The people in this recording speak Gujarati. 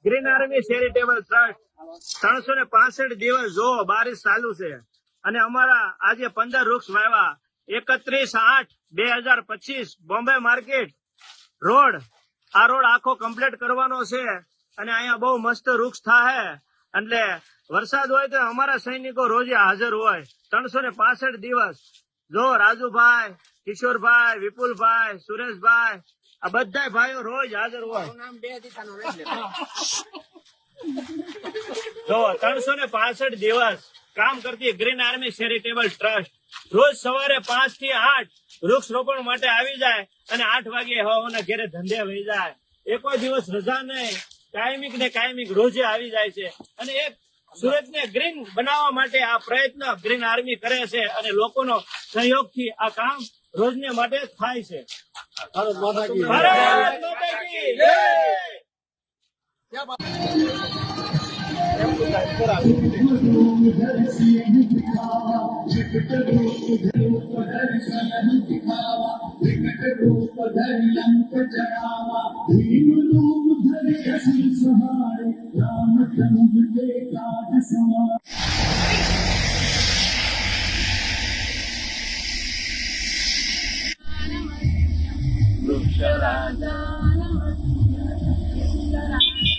ગ્રીન આર્મી ચેરિટેબલ ટ્રસ્ટ 365 દિવસ જો બારિશ ચાલુ છે અને અમારા આજે 15 વૃક્ષ વાવ્યા 31/8/2025 બોમ્બે માર્કેટ રોડ આ રોડ આખો કમ્પ્લીટ કરવાનો છે અને અહીંયા બહુ મસ્ત વૃક્ષ થાય એટલે વરસાદ હોય તો અમારા સૈનિકો રોજે હાજર હોય 365 દિવસ જો રાજુભાઈ કિશોરભાઈ વિપુલભાઈ સુરેશભાઈ આ બધા ભાઈઓ રોજ હાજર હોય જો 365 દિવસ કામ કરતી ગ્રીન આર્મી ચેરિટેબલ ટ્રસ્ટ રોજ સવારે 5 થી 8 વૃક્ષ રોપણ માટે આવી જાય અને 8 વાગે હવાના ઘેરે ધંધે વહી જાય એકો દિવસ રજા નહીં કાયમિક રોજે આવી જાય છે અને એક સુરતને ગ્રીન બનાવવા માટે આ પ્રયત્ન ગ્રીન આર્મી કરે છે અને લોકોનો સહયોગથી આ કામ રોજને માટે થાય છે. ભારત માતા કી જય. વૃક્ષરાજા